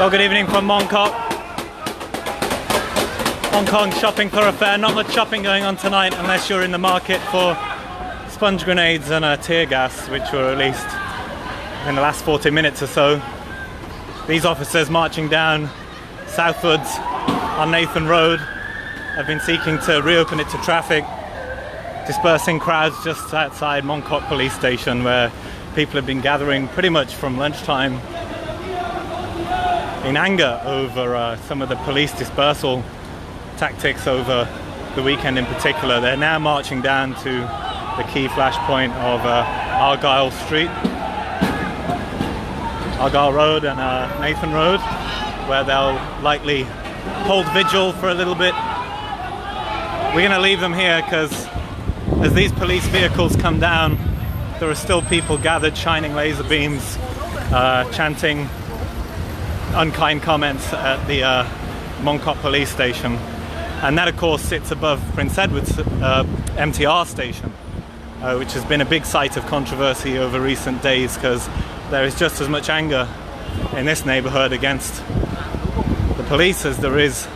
Well, good evening from Mongkok. Hong Kong shopping thoroughfare. Not much shopping going on tonight unless you're in the market for sponge grenades and tear gas, which were released in the last 40 minutes or so. These officers marching down southwards on Nathan Road have been seeking to reopen it to traffic, dispersing crowds just outside Mongkok police station, where people have been gathering pretty much from lunchtime in anger over some of the police dispersal tactics over the weekend in particular. They're now marching down to the key flashpoint of Argyle Street, Argyle Road and Nathan Road, where they'll likely hold vigil for a little bit. We're going to leave them here because as these police vehicles come down, there are still people gathered shining laser beams, chanting unkind comments at the Mongkok police station. And that of course sits above Prince Edward's MTR station, which has been a big site of controversy over recent days, because there is just as much anger in this neighbourhood against the police as there is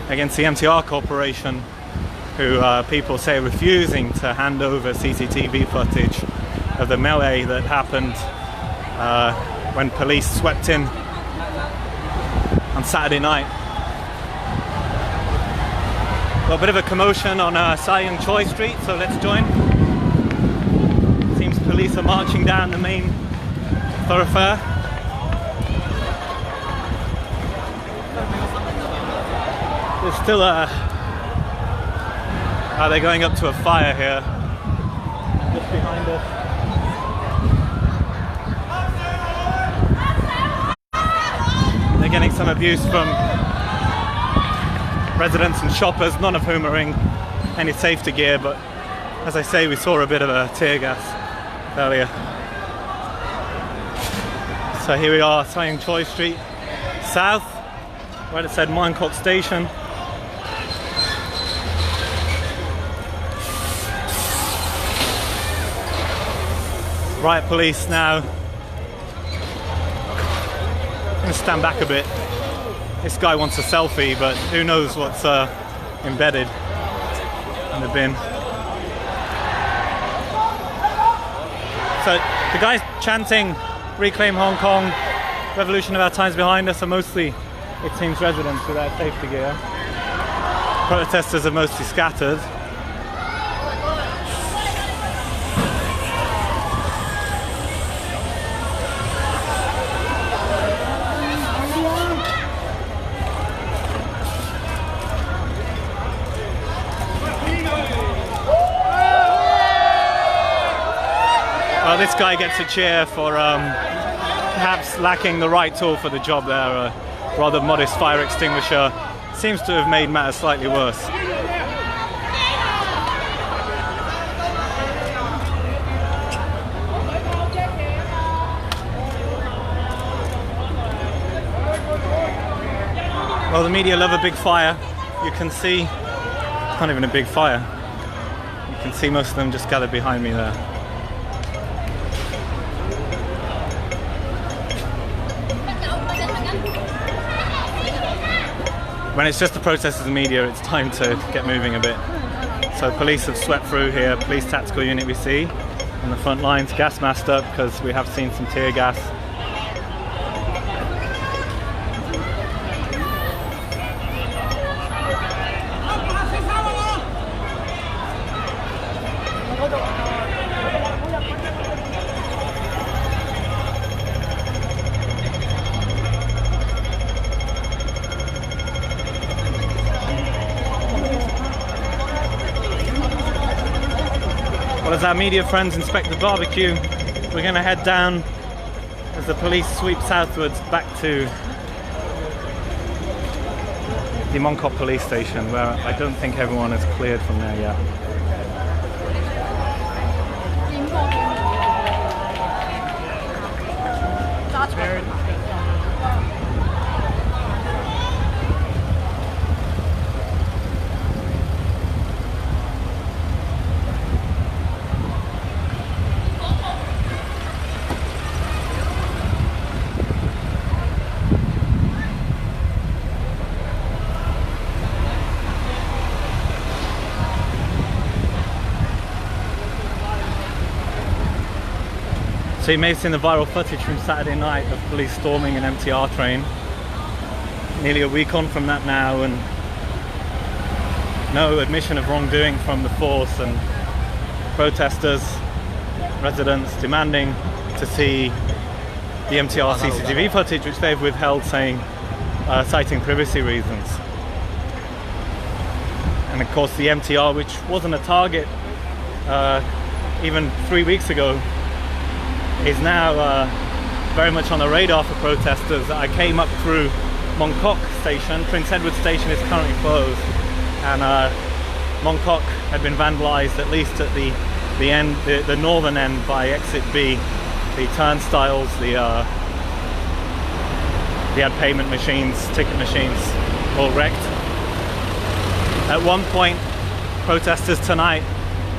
against the MTR corporation, who people say refusing to hand over CCTV footage of the melee that happened when police swept in on Saturday night. Got a bit of a commotion on Sai Ying Choi Street, so let's join. Seems police are marching down the main thoroughfare. There's still they're going up to a fire here, just behind us. They're getting some abuse from residents and shoppers, none of whom are in any safety gear, but as I say, we saw a bit of a tear gas earlier. So here we are, Sai Ying Choi Street South, where it said Mongkok Station. Riot police now. I'm going to stand back a bit. This guy wants a selfie, but who knows what's embedded in the bin. So the guys chanting "Reclaim Hong Kong, Revolution of Our Times" behind us are mostly, it seems, residents without safety gear. Protesters are mostly scattered. Well, this guy gets a cheer for perhaps lacking the right tool for the job there. A rather modest fire extinguisher seems to have made matters slightly worse. Well, the media love a big fire. You can see, it's not even a big fire. You can see most of them just gathered behind me there. When it's just the protesters and media, it's time to get moving a bit. So police have swept through here, police tactical unit we see on the front lines, gas masked up because we have seen some tear gas. Well, as our media friends inspect the barbecue, we're going to head down as the police sweep southwards back to the Mongkok police station, where I don't think everyone has cleared from there yet. So you may have seen the viral footage from Saturday night of police storming an MTR train. Nearly a week on from that now, and no admission of wrongdoing from the force, and protesters, residents demanding to see the MTR CCTV footage, which they've withheld, citing privacy reasons. And of course the MTR, which wasn't a target even 3 weeks ago, is now very much on the radar for protesters. I came up through Mongkok station. Prince Edward station is currently closed, and Mongkok had been vandalised, at least at the end, the northern end by exit B. The turnstiles, they had payment machines, ticket machines, all wrecked. At one point, protesters tonight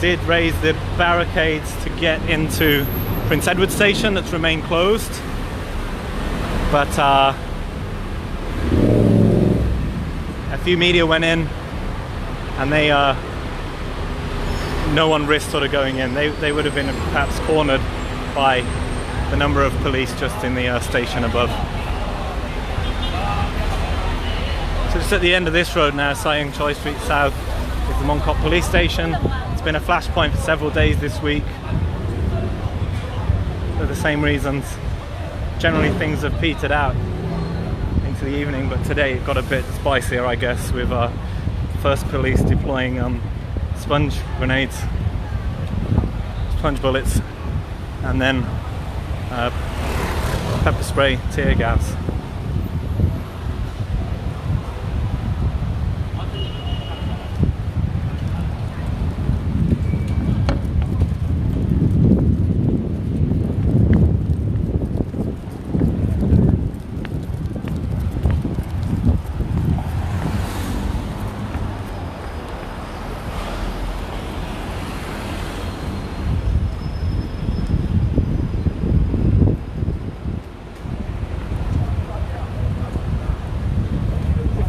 did raise the barricades to get into Prince Edward station, that's remained closed, but a few media went in, and they no one risked sort of going in. They would have been perhaps cornered by the number of police just in the station above. So just at the end of this road now, Sayong Choi Street South, is the Mongkok police station. It's been a flashpoint for several days this week for the same reasons. Generally things have petered out into the evening, but today it got a bit spicier, I guess, with first police deploying sponge grenades, sponge bullets, and then pepper spray, tear gas.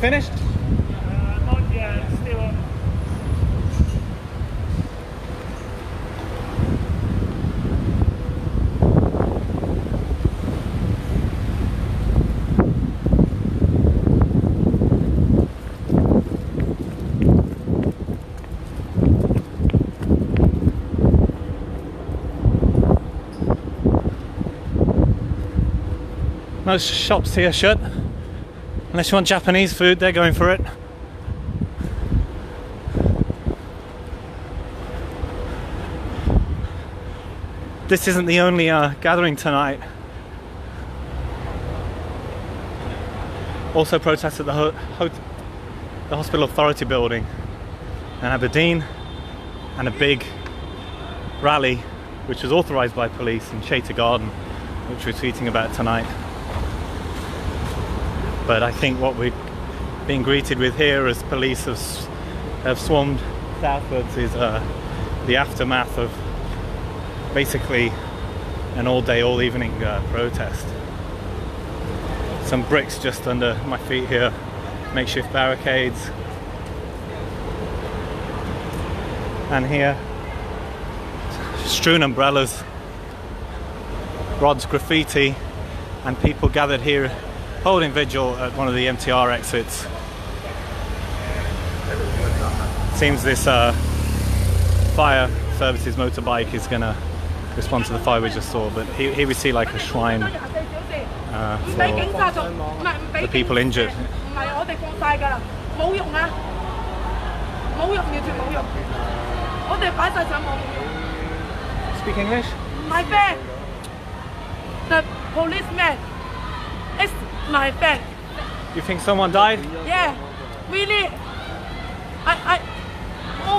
Finished? Not yet, still. Most shops here shut. Unless you want Japanese food, they're going for it. This isn't the only gathering tonight. Also protests at the Hospital Authority building in Aberdeen, and a big rally which was authorised by police in Shater Garden, which we're tweeting about tonight. But I think what we're being greeted with here as police have swarmed southwards is the aftermath of basically an all-day, all-evening protest. Some bricks just under my feet here, makeshift barricades. And here, strewn umbrellas, rods, graffiti, and people gathered here holding vigil at one of the MTR exits. Seems this fire services motorbike is going to respond to the fire we just saw, but here we see like a shrine for the people injured. Speak English? My friend, the policeman is my friend. You think someone died? Yeah, really. I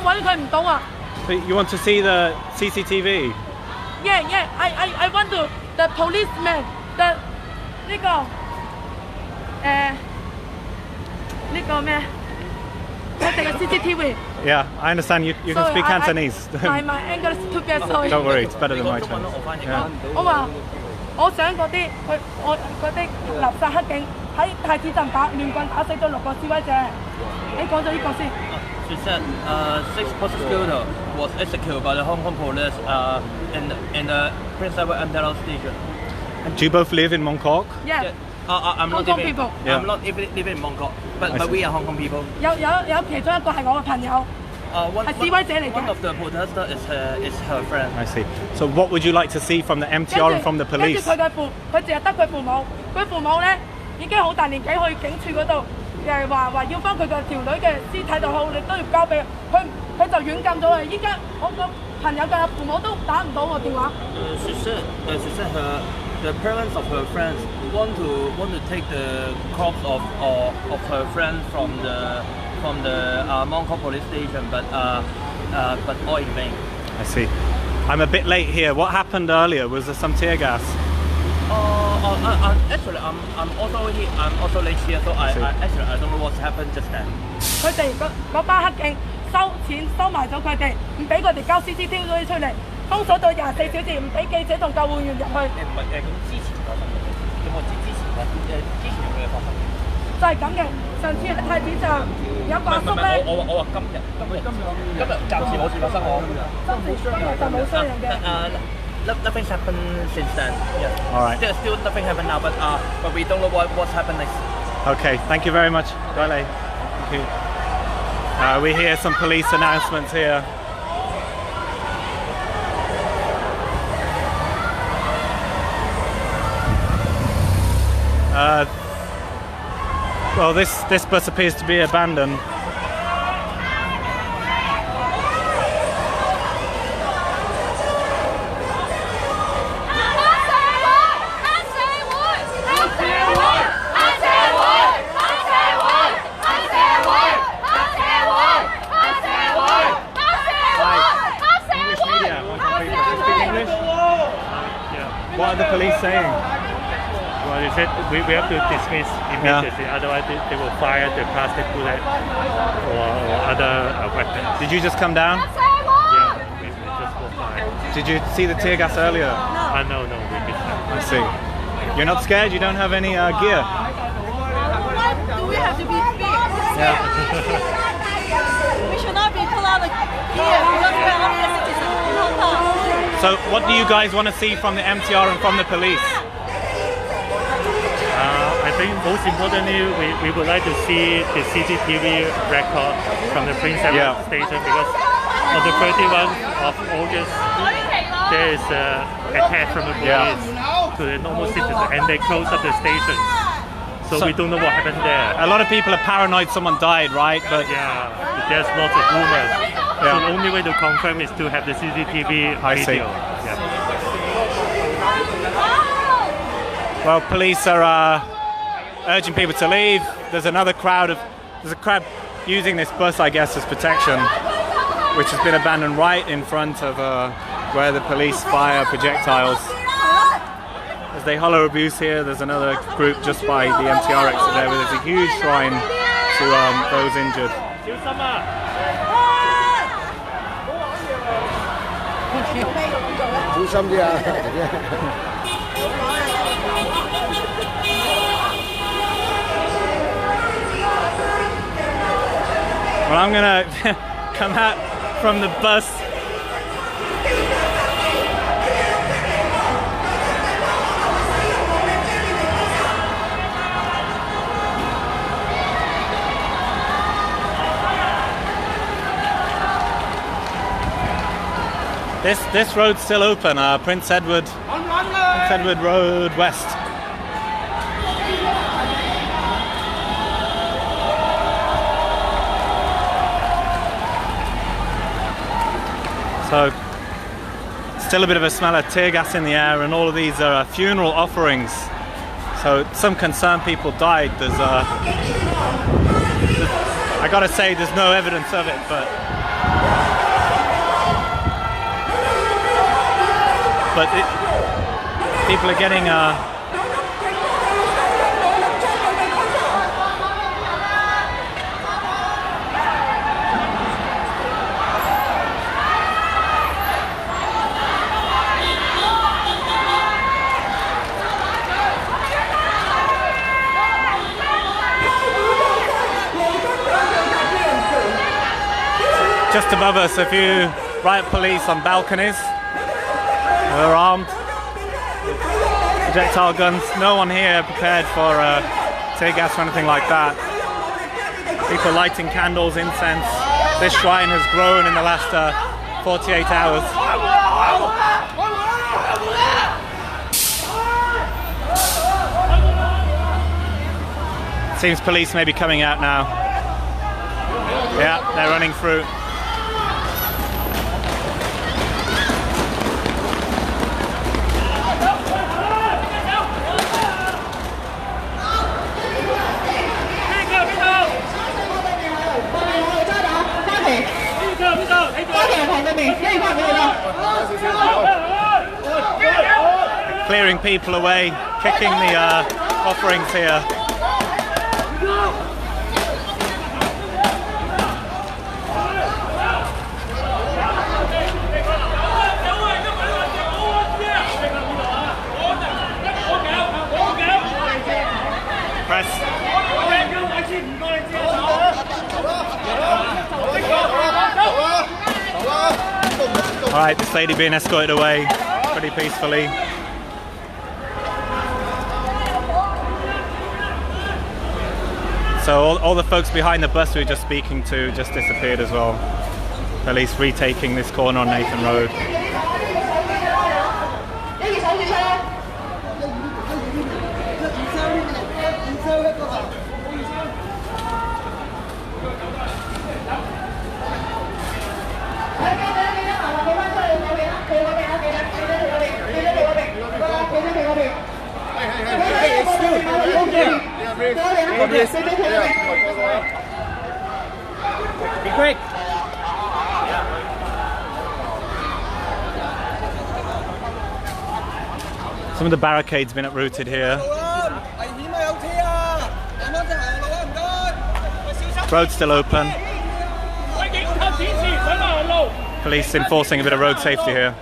want to. But you want to see the CCTV? Yeah. I want to. The policeman, the 呢個咩？我哋嘅 CCTV. Yeah, I understand you can speak Cantonese. My English too bad, sorry. Don't worry, it's better than my Chinese. Yeah. 我話我想嗰啲嗰啲垃圾黑警喺太子站亂棍打死咗6個示威者。你講咗呢個先。She said 6 prosecutor was executed by the Hong Kong police in the Prince Edward Imperial Station. Do you both live in Mongkok? Yeah. I'm Hong not Kong living. people. Yeah. I'm not living in Mongkok, I but see. we are Hong Kong people. 有其中一個係我嘅朋友， One 係示威者嚟嘅。 one of the protesters is her friend. I see. So what would you like to see from the MTR and from the 跟住 police? 佢淨係得佢父母，佢父母咧已經好大年紀去警署嗰度，話要翻佢嘅條女嘅屍體就好，你都要交俾佢，佢就軟禁咗啦。依家我個朋友嘅父母都打唔到我電話。She said the parents of her friends want to take the corpse of her friend from the Mongkok police station, but all in vain. I see. I'm a bit late here. What happened earlier? Was there some tear gas? Actually, I'm also here. I'm also late here, so I don't know what's happened just then. 佢哋嗰班黑警收錢收埋咗佢哋，唔俾佢哋交 CCTV 出嚟，封鎖到24小時，唔俾記者同救護員入去。唔係咁之前發生嘅，有冇知之前有冇嘢發生？就係咁嘅。上次喺太子站有個阿叔咧，我話今日暫時冇事發生喎。今日就冇傷人嘅。Nothing's happened since then. Yeah. All right. Still nothing happened now, but we don't know what's happened next. Okay, thank you very much. Thank you. We hear some police announcements here. Well, this bus appears to be abandoned. What are the police saying? Well, they said we have to dismiss immediately, otherwise they will fire the plastic bullet or other weapons. Did you just come down? Yeah, we just go fire. Did you see the tear gas earlier? No, we missed that. I see. You're not scared? You don't have any gear? Do we have to be big? Yeah. We should not be pull out the gear because we're only a citizen in Hong Kong. So what do you guys want to see from the MTR and from the police? I think most importantly, we would like to see the CCTV record from the Prince Edward station because on the 31st of August, there is an attack from the police to the normal citizens and they close up the station. So we don't know what happened there. A lot of people are paranoid someone died, right? But Yeah, there's lots of rumors. Yeah. So the only way to confirm is to have the CCTV I see. video. Yeah. well, police are urging people to leave. There's a crowd using this bus, I guess, as protection, which has been abandoned right in front of where the police fire projectiles. As they hollow abuse here, there's another group just by the MTR exit there, where there's a huge shrine to those injured. Well, I'm gonna come out from the bus. This road's still open, Prince Edward Road West. So, still a bit of a smell of tear gas in the air, and all of these are funeral offerings. So some concerned people died. I gotta say, there's no evidence of it, but people are getting just above us, a few riot police on balconies. They're armed. Projectile guns. No one here prepared for tear gas or anything like that. People lighting candles, incense. This shrine has grown in the last 48 hours. Seems police may be coming out now. Yeah, they're running through. Clearing people away, kicking the offerings here. Press. Alright, this lady being escorted away pretty peacefully. So all the folks behind the bus we were just speaking to just disappeared as well. Police retaking this corner on Nathan Road. Be quick. Some of the barricades been uprooted here. Road's still open. Police enforcing a bit of road safety here.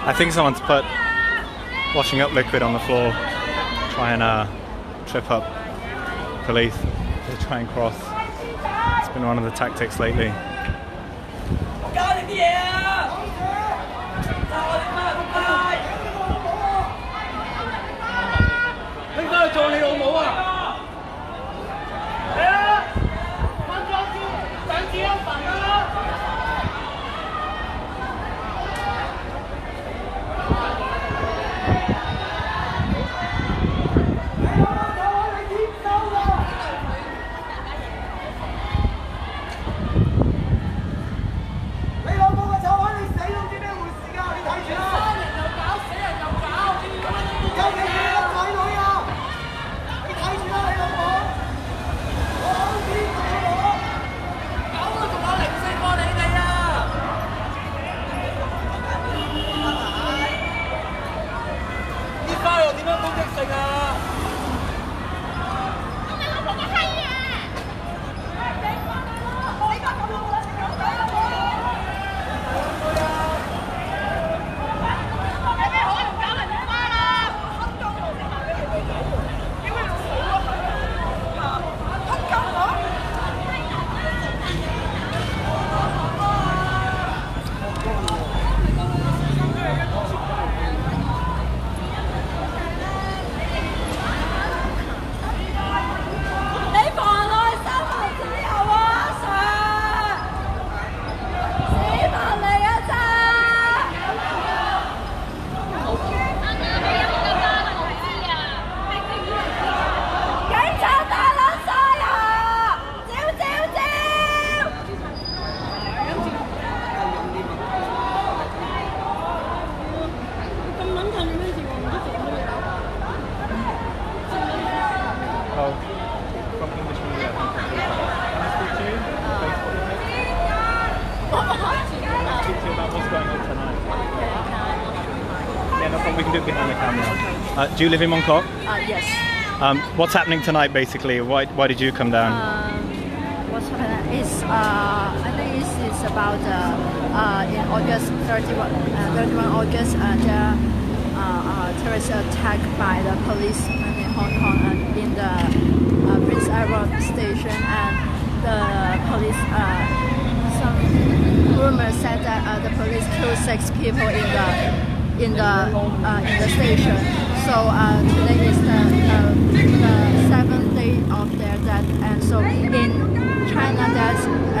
I think someone's put washing up liquid on the floor, try and trip up police to try and cross. It's been one of the tactics lately. we can do it behind the camera. Do you live in Mongkok? Yes. What's happening tonight, basically? Why did you come down? What's happening is I think it's about in August 31 August there terrorist attack by the police in Hong Kong in the Prince Edward station, and the police some rumors said that the police killed 6 people in the station. So today is the 7th day of their death, and so in China there's a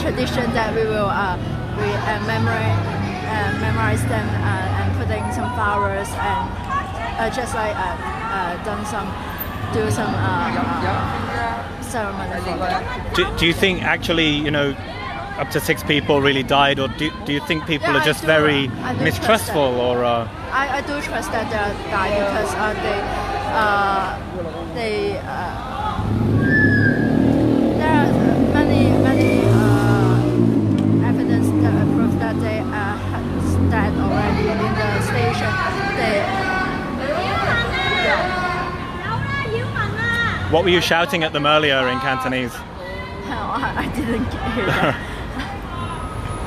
tradition that we will memorize them and putting some flowers and just like do some ceremony for them. Do you think actually, you know, up to 6 people really died, or do you think people are just very mistrustful, or? I do trust that they died because there are many evidence that prove that they had died already in the station. What were you shouting at them earlier in Cantonese? I didn't hear that.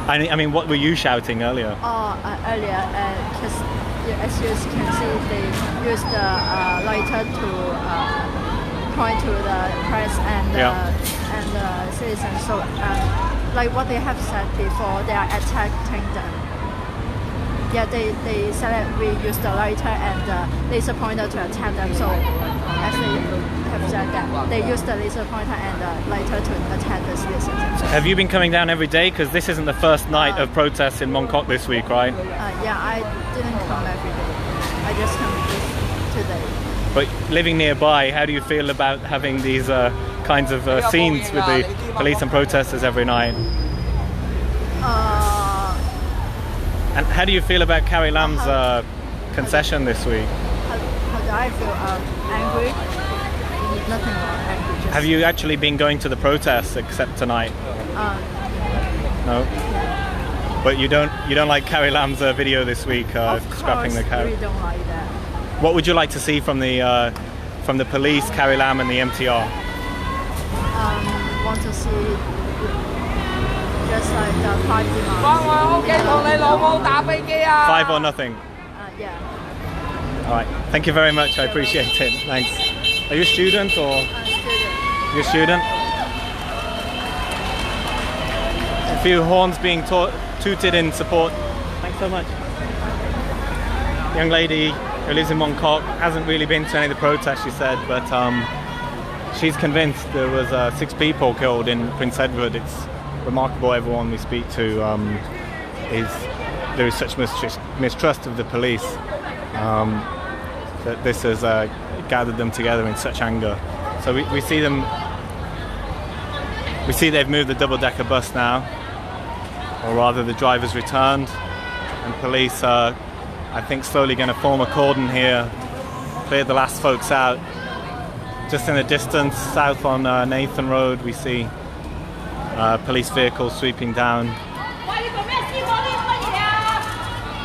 I mean, what were you shouting earlier? Earlier, because as you can see, they used the lighter to point to the press and the citizens. So, like what they have said before, they are attacking them. Yeah, they said that we used the lighter and the laser pointer to attack them. So, as they have said that they used the laser pointer and the lighter to attack the citizens. Have you been coming down every day? Because this isn't the first night of protests in Mongkok this week, right? Yeah, I didn't come every day. I just come today. But living nearby, how do you feel about having these kinds of scenes with the police and protesters every night? And how do you feel about Carrie Lam's concession this week? How do I feel? Angry? Nothing more angry. Just Have you actually been going to the protests except tonight? No. But you don't like Carrie Lam's video this week, scrapping the carrot. We don't like that. What would you like to see from the police, Carrie Lam, and the MTR? Want to see just like the 5 demands. 5 or nothing. Yeah. All right. Thank you very much. I appreciate it. Thanks. Are you a student or? Student. You're a student? A few horns being tooted in support. Thanks so much. Young lady who lives in Mongkok hasn't really been to any of the protests, she said, but she's convinced there was 6 people killed in Prince Edward. It's remarkable. Everyone we speak to there is such mistrust of the police that this has gathered them together in such anger. So we see them. We see they've moved the double-decker bus now, or rather the driver's returned, and police are, I think, slowly going to form a cordon here, clear the last folks out. Just in the distance, south on Nathan Road, we see police vehicles sweeping down.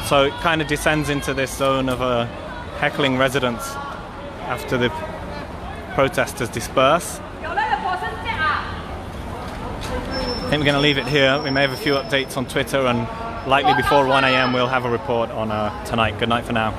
So it kind of descends into this zone of heckling residents after the protesters disperse. I think we're going to leave it here. We may have a few updates on Twitter, and likely before 1 a.m. we'll have a report on tonight. Good night for now.